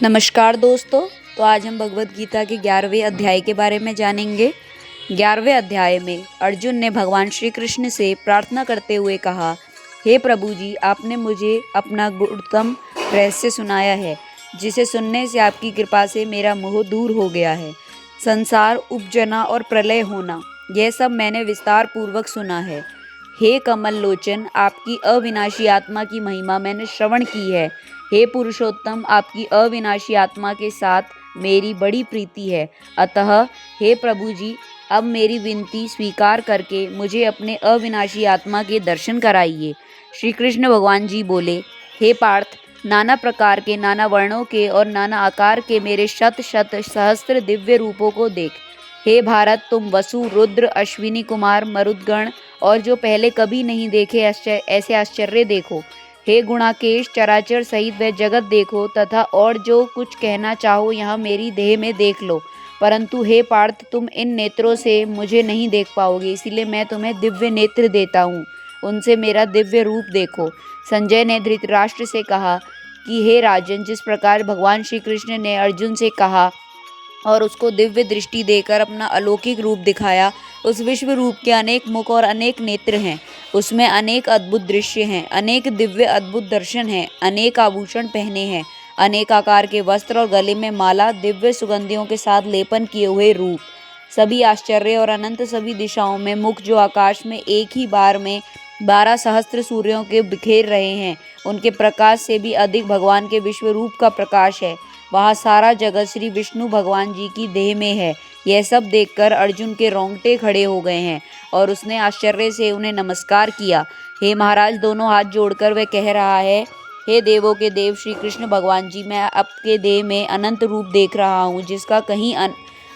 नमस्कार दोस्तों। तो आज हम भगवत गीता के 11वें अध्याय के बारे में जानेंगे। 11वें अध्याय में अर्जुन ने भगवान श्री कृष्ण से प्रार्थना करते हुए कहा, हे प्रभु जी, आपने मुझे अपना गुरुतम रहस्य सुनाया है, जिसे सुनने से आपकी कृपा से मेरा मोह दूर हो गया है। संसार उपजना और प्रलय होना, यह सब मैंने विस्तार पूर्वक सुना है। हे कमल लोचन, आपकी अविनाशी आत्मा की महिमा मैंने श्रवण की है। हे पुरुषोत्तम, आपकी अविनाशी आत्मा के साथ मेरी बड़ी प्रीति है। अतः हे प्रभु जी, अब मेरी विनती स्वीकार करके मुझे अपने अविनाशी आत्मा के दर्शन कराइए। श्री कृष्ण भगवान जी बोले, हे पार्थ, नाना प्रकार के, नाना वर्णों के और नाना आकार के मेरे शत शत सहस्त्र दिव्य रूपों को देख। हे भारत, तुम वसु, रुद्र, अश्विनी कुमार, मरुदगण और जो पहले कभी नहीं देखे ऐसे आश्चर्य देखो। हे गुणाकेश, चराचर सहित वह जगत देखो तथा और जो कुछ कहना चाहो यहाँ मेरी देह में देख लो। परंतु हे पार्थ, तुम इन नेत्रों से मुझे नहीं देख पाओगे, इसीलिए मैं तुम्हें दिव्य नेत्र देता हूँ, उनसे मेरा दिव्य रूप देखो। संजय ने धृतराष्ट्र से कहा कि हे राजन, जिस प्रकार भगवान श्री कृष्ण ने अर्जुन से कहा और उसको दिव्य दृष्टि देकर अपना अलौकिक रूप दिखाया, उस विश्व रूप के अनेक मुख और अनेक नेत्र हैं, उसमें अनेक अद्भुत दृश्य हैं, अनेक दिव्य अद्भुत दर्शन हैं, अनेक आभूषण पहने हैं, अनेक आकार के वस्त्र और गले में माला, दिव्य सुगंधियों के साथ लेपन किए हुए रूप, सभी आश्चर्य और अनंत सभी दिशाओं में मुख, जो आकाश में एक ही बार में 12 सहस्त्र सूर्यों के बिखेर रहे हैं, उनके प्रकाश से भी अधिक भगवान के विश्व रूप का प्रकाश है। वहाँ सारा जगत श्री विष्णु भगवान जी की देह में है। यह सब देखकर अर्जुन के रोंगटे खड़े हो गए हैं और उसने आश्चर्य से उन्हें नमस्कार किया। हे महाराज, दोनों हाथ जोड़कर वह कह रहा है, हे देवों के देव श्री कृष्ण भगवान जी, मैं आपके देह में अनंत रूप देख रहा हूँ, जिसका कहीं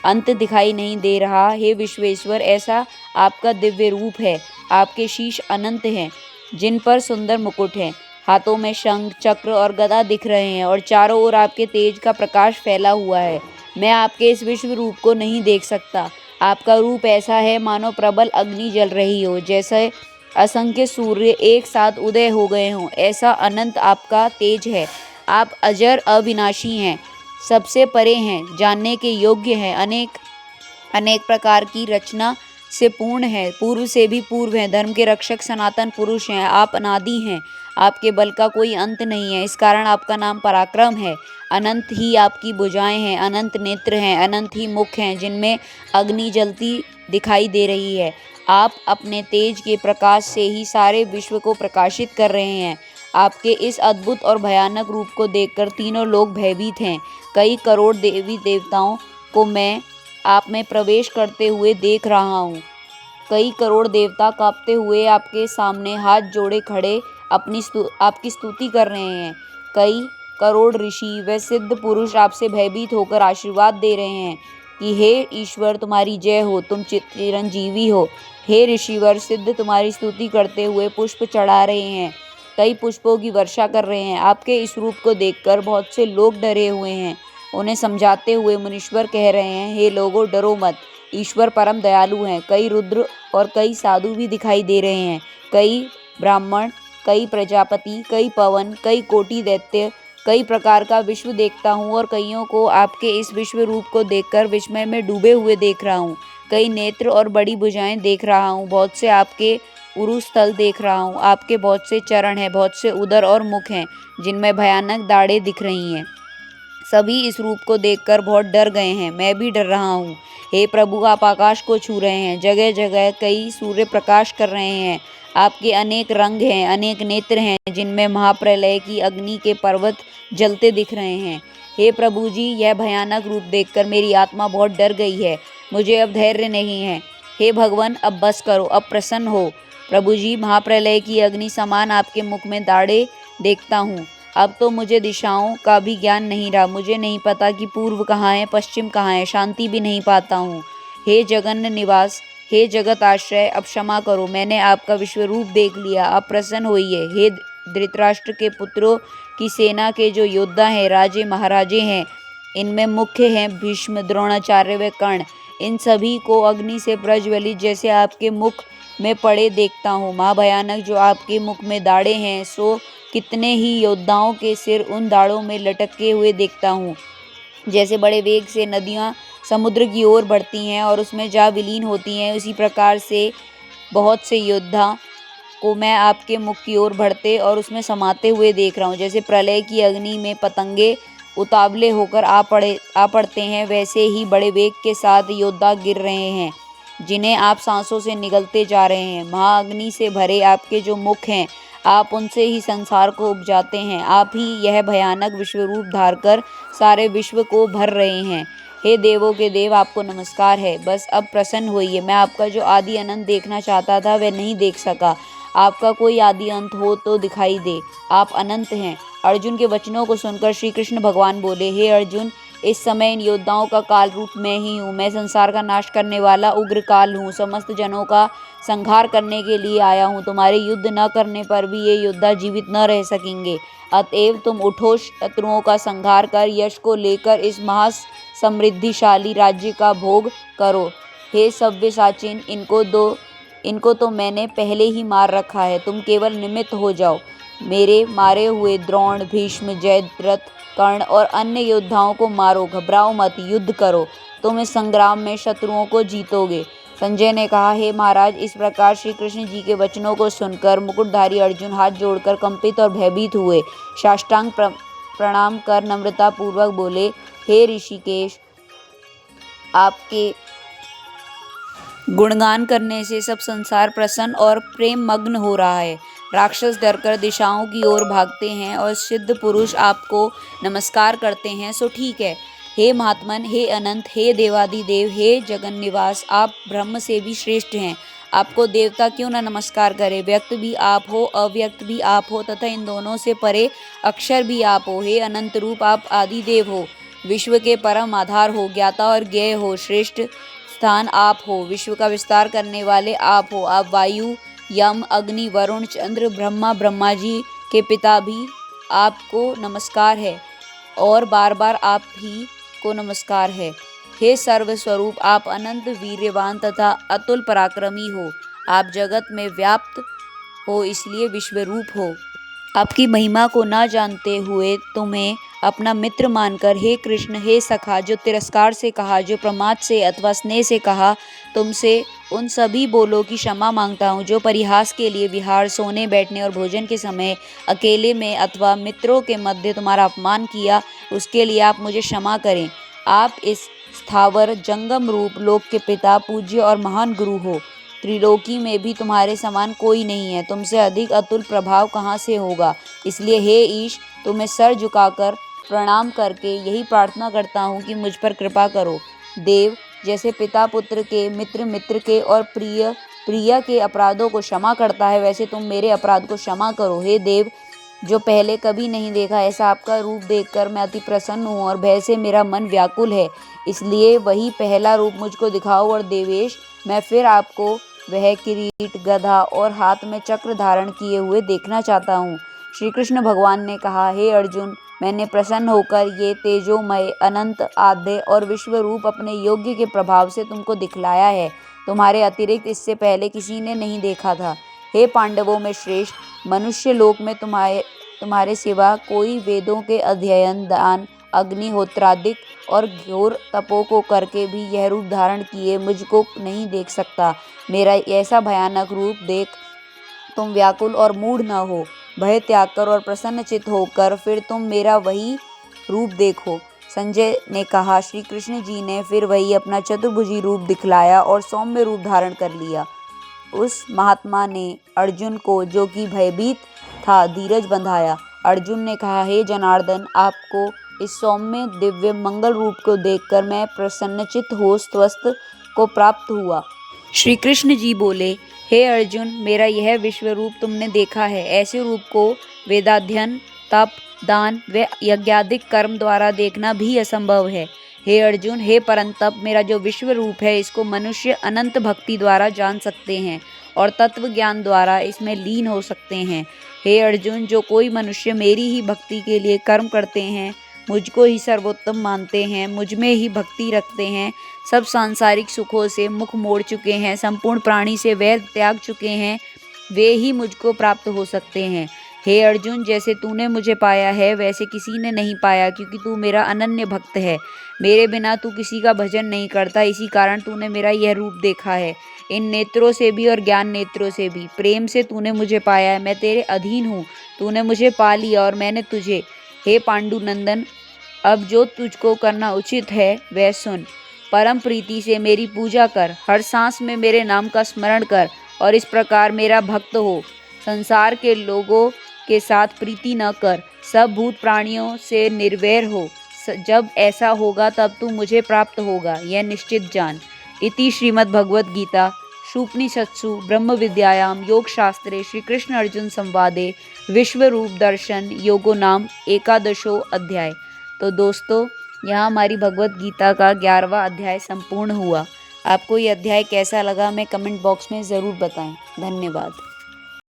अंत दिखाई नहीं दे रहा। हे विश्वेश्वर, ऐसा आपका दिव्य रूप है। आपके शीश अनंत हैं, जिन पर सुंदर मुकुट हैं, हाथों में शंख, चक्र और गदा दिख रहे हैं और चारों ओर आपके तेज का प्रकाश फैला हुआ है। मैं आपके इस विश्व रूप को नहीं देख सकता। आपका रूप ऐसा है मानो प्रबल अग्नि जल रही हो, जैसे असंख्य सूर्य एक साथ उदय हो गए हों, ऐसा अनंत आपका तेज है। आप अजर अविनाशी हैं, सबसे परे हैं, जानने के योग्य हैं, अनेक अनेक प्रकार की रचना से पूर्ण है, पूर्व से भी पूर्व हैं, धर्म के रक्षक सनातन पुरुष हैं, आप अनादि हैं, आपके बल का कोई अंत नहीं है, इस कारण आपका नाम पराक्रम है। अनंत ही आपकी भुजाएं हैं, अनंत नेत्र हैं, अनंत ही मुख हैं, जिनमें अग्नि जलती दिखाई दे रही है। आप अपने तेज के प्रकाश से ही सारे विश्व को प्रकाशित कर रहे हैं। आपके इस अद्भुत और भयानक रूप को देखकर तीनों लोग भयभीत हैं। कई करोड़ देवी देवताओं को मैं आप में प्रवेश करते हुए देख रहा हूँ। कई करोड़ देवता कांपते हुए आपके सामने हाथ जोड़े खड़े आपकी स्तुति कर रहे हैं। कई करोड़ ऋषि व सिद्ध पुरुष आपसे भयभीत होकर आशीर्वाद दे रहे हैं कि हे ईश्वर, तुम्हारी जय हो, तुम चिरंजीवी हो। हे ऋषिवर सिद्ध तुम्हारी स्तुति करते हुए पुष्प चढ़ा रहे हैं, कई पुष्पों की वर्षा कर रहे हैं। आपके इस रूप को देखकर बहुत से लोग डरे हुए हैं। उन्हें समझाते हुए मुनीश्वर कह रहे हैं, हे लोगों, डरो मत, ईश्वर परम दयालु हैं। कई रुद्र और कई साधु भी दिखाई दे रहे हैं, कई ब्राह्मण, कई प्रजापति, कई पवन, कई कोटि दैत्य, कई प्रकार का विश्व देखता हूँ और कईयों को आपके इस विश्व रूप को देखकर विस्मय में डूबे हुए देख रहा हूँ। कई नेत्र और बड़ी भुजाएं देख रहा हूँ, बहुत से आपके उरु स्थल देख रहा हूँ। आपके बहुत से चरण हैं, बहुत से उदर और मुख हैं, जिनमें भयानक दाढ़ें दिख रही हैं। सभी इस रूप को देखकर बहुत डर गए हैं, मैं भी डर रहा हूँ। हे प्रभु, आप आकाश को छू रहे हैं, जगह जगह कई सूर्य प्रकाश कर रहे हैं। आपके अनेक रंग हैं, अनेक नेत्र हैं, जिनमें महाप्रलय की अग्नि के पर्वत जलते दिख रहे हैं। हे प्रभु जी, यह भयानक रूप देखकर मेरी आत्मा बहुत डर गई है, मुझे अब धैर्य नहीं है। हे भगवान, अब बस करो, अब प्रसन्न हो। प्रभु जी, महाप्रलय की अग्नि समान आपके मुख में दाढ़ें देखता हूँ। अब तो मुझे दिशाओं का भी ज्ञान नहीं रहा, मुझे नहीं पता कि पूर्व कहाँ है, पश्चिम कहाँ है, शांति भी नहीं पाता हूँ। हे जगन्न निवास, हे जगत आश्रय, अब क्षमा करो, मैंने आपका विश्व रूप देख लिया, अब प्रसन्न होइए। हे धृतराष्ट्र के पुत्रों की सेना के जो योद्धा हैं, राजे महाराजे हैं, इनमें मुख्य हैं भीष्म, द्रोणाचार्य व कर्ण, इन सभी को अग्नि से प्रज्वलित जैसे आपके मुख में पड़े देखता हूँ। महाभयानक जो आपके मुख में दाढ़ें हैं, सो कितने ही योद्धाओं के सिर उन दाड़ों में लटके हुए देखता हूँ। जैसे बड़े वेग से नदियाँ समुद्र की ओर बढ़ती हैं और उसमें जा विलीन होती हैं, उसी प्रकार से बहुत से योद्धा को मैं आपके मुख की ओर बढ़ते और उसमें समाते हुए देख रहा हूँ। जैसे प्रलय की अग्नि में पतंगे उतावले होकर आ पड़ते हैं, वैसे ही बड़े वेग के साथ योद्धा गिर रहे हैं, जिन्हें आप सांसों से निगलते जा रहे हैं। महाअग्नि से भरे आपके जो मुख हैं, आप उनसे ही संसार को उपजाते हैं। आप ही यह भयानक विश्वरूप धारकर सारे विश्व को भर रहे हैं। हे देवों के देव, आपको नमस्कार है। बस अब प्रसन्न होइए। मैं आपका जो आदि अनंत देखना चाहता था वह नहीं देख सका। आपका कोई आदि अंत हो तो दिखाई दे। आप अनंत हैं। अर्जुन के वचनों को सुनकर श्री कृष्ण भगवान बोले, हे अर्जुन, इस समय इन योद्धाओं का काल रूप मैं ही हूँ। मैं संसार का नाश करने वाला उग्र काल हूँ। समस्त जनों का संहार करने के लिए आया हूँ। तुम्हारे युद्ध न करने पर भी ये योद्धा जीवित न रह सकेंगे। अतएव तुम उठो, शत्रुओं का संहार कर यश को लेकर इस महासमृद्धिशाली राज्य का भोग करो। हे सव्यसाचिन, इनको तो मैंने पहले ही मार रखा है। तुम केवल निमित्त हो जाओ। मेरे मारे हुए द्रोण, भीष्म, जयद्रथ, कर्ण और अन्य योद्धाओं को मारो। घबराओ मत, युद्ध करो। तुम इस संग्राम में शत्रुओं को जीतोगे। संजय ने कहा, हे महाराज, इस प्रकार श्री कृष्ण जी के वचनों को सुनकर मुकुटधारी अर्जुन हाथ जोड़कर कंपित और भयभीत हुए। साष्टांग प्रणाम कर नम्रता पूर्वक बोले, हे ऋषिकेश, आपके गुणगान करने से सब संसार प्रसन्न और प्रेम मग्न हो रहा है। राक्षस डरकर दिशाओं की ओर भागते हैं और सिद्ध पुरुष आपको नमस्कार करते हैं, सो ठीक है। हे महात्मन, हे अनंत, हे देवादिदेव, हे जगन निवास, आप ब्रह्म से भी श्रेष्ठ हैं। आपको देवता क्यों न नमस्कार करे। व्यक्त भी आप हो, अव्यक्त भी आप हो तथा इन दोनों से परे अक्षर भी आप हो। हे अनंत रूप, आप आदिदेव हो, विश्व के परम आधार हो, ज्ञाता और ज्ञेय हो, श्रेष्ठ स्थान आप हो, विश्व का विस्तार करने वाले आप हो। आप वायु, यम, अग्नि, वरुण, चंद्र, ब्रह्मा जी के पिता भी आपको नमस्कार है और बार बार आप ही को नमस्कार है। हे सर्वस्वरूप, आप अनंत वीर्यवान तथा अतुल पराक्रमी हो। आप जगत में व्याप्त हो, इसलिए विश्वरूप हो। आपकी महिमा को न जानते हुए तुम्हें अपना मित्र मानकर, हे कृष्ण, हे सखा, जो तिरस्कार से कहा, जो प्रमाद से अथवा स्नेह से कहा, तुमसे उन सभी बोलों की क्षमा मांगता हूँ। जो परिहास के लिए विहार, सोने, बैठने और भोजन के समय अकेले में अथवा मित्रों के मध्य तुम्हारा अपमान किया, उसके लिए आप मुझे क्षमा करें। आप इस स्थावर जंगम रूप लोक के पिता, पूज्य और महान गुरु हो। त्रिलोकी में भी तुम्हारे समान कोई नहीं है। तुमसे अधिक अतुल प्रभाव कहाँ से होगा। इसलिए हे ईश, तुम्हें सर झुकाकर प्रणाम करके यही प्रार्थना करता हूँ कि मुझ पर कृपा करो। देव, जैसे पिता पुत्र के, मित्र मित्र के और प्रिया के अपराधों को क्षमा करता है, वैसे तुम मेरे अपराध को क्षमा करो। हे देव, जो पहले कभी नहीं देखा ऐसा आपका रूप देखकर मैं अति प्रसन्न हूँ और भय से मेरा मन व्याकुल है। इसलिए वही पहला रूप मुझको दिखाओ और देवेश, मैं फिर आपको वह किरीट, गदा और हाथ में चक्र धारण किए हुए देखना चाहता हूँ। श्री कृष्ण भगवान ने कहा, हे अर्जुन, मैंने प्रसन्न होकर ये तेजोमय, अनंत, आद्य और विश्व रूप अपने योग्य के प्रभाव से तुमको दिखलाया है। तुम्हारे अतिरिक्त इससे पहले किसी ने नहीं देखा था। हे पांडवों में श्रेष्ठ, मनुष्य लोक में तुम्हारे सिवा कोई वेदों के अध्ययन, दान, अग्निहोत्रादिक और घोर तपों को करके भी यह रूप धारण किए मुझको नहीं देख सकता। मेरा ऐसा भयानक रूप देख तुम व्याकुल और मूढ़ न हो। भय त्याग कर और प्रसन्नचित्त होकर फिर तुम मेरा वही रूप देखो। संजय ने कहा, श्री कृष्ण जी ने फिर वही अपना चतुर्भुजी रूप दिखलाया और सौम्य रूप धारण कर लिया। उस महात्मा ने अर्जुन को, जो कि भयभीत था, धीरज बंधाया। अर्जुन ने कहा, हे जनार्दन, आपको इस सौम्य दिव्य मंगल रूप को देखकर मैं प्रसन्नचित्त हो स्वस्थ को प्राप्त हुआ। श्री कृष्ण जी बोले, हे अर्जुन, मेरा यह विश्व रूप तुमने देखा है। ऐसे रूप को वेदाध्ययन, तप, दान व यज्ञादिक कर्म द्वारा देखना भी असंभव है। हे अर्जुन, हे परंतप, मेरा जो विश्व रूप है इसको मनुष्य अनंत भक्ति द्वारा जान सकते हैं और तत्व ज्ञान द्वारा इसमें लीन हो सकते हैं। हे अर्जुन, जो कोई मनुष्य मेरी ही भक्ति के लिए कर्म करते हैं, मुझको ही सर्वोत्तम मानते हैं, मुझ में ही भक्ति रखते हैं, सब सांसारिक सुखों से मुख मोड़ चुके हैं, संपूर्ण प्राणी से वैर त्याग चुके हैं, वे ही मुझको प्राप्त हो सकते हैं। हे अर्जुन, जैसे तूने मुझे पाया है वैसे किसी ने नहीं पाया, क्योंकि तू मेरा अनन्य भक्त है। मेरे बिना तू किसी का भजन नहीं करता, इसी कारण तूने मेरा यह रूप देखा है। इन नेत्रों से भी और ज्ञान नेत्रों से भी प्रेम से तूने मुझे पाया है। मैं तेरे अधीन हूँ, तूने मुझे पा लिया और मैंने तुझे। हे पांडुनंदन, अब जो तुझको करना उचित है वह सुन। परम प्रीति से मेरी पूजा कर, हर सांस में मेरे नाम का स्मरण कर और इस प्रकार मेरा भक्त हो। संसार के लोगों के साथ प्रीति न कर, सब भूत प्राणियों से निर्वैर हो। जब ऐसा होगा तब तू मुझे प्राप्त होगा, यह निश्चित जान। इति श्रीमद्भगवद्गीता सूपनिषत्सु ब्रह्म विद्यायां योगशास्त्रे श्री कृष्ण अर्जुन संवादे विश्वरूप दर्शन योगो नाम एकादशो अध्याय। तो दोस्तों, यहाँ हमारी भगवत गीता का 11वां अध्याय संपूर्ण हुआ। आपको ये अध्याय कैसा लगा हमें कमेंट बॉक्स में ज़रूर बताएं। धन्यवाद।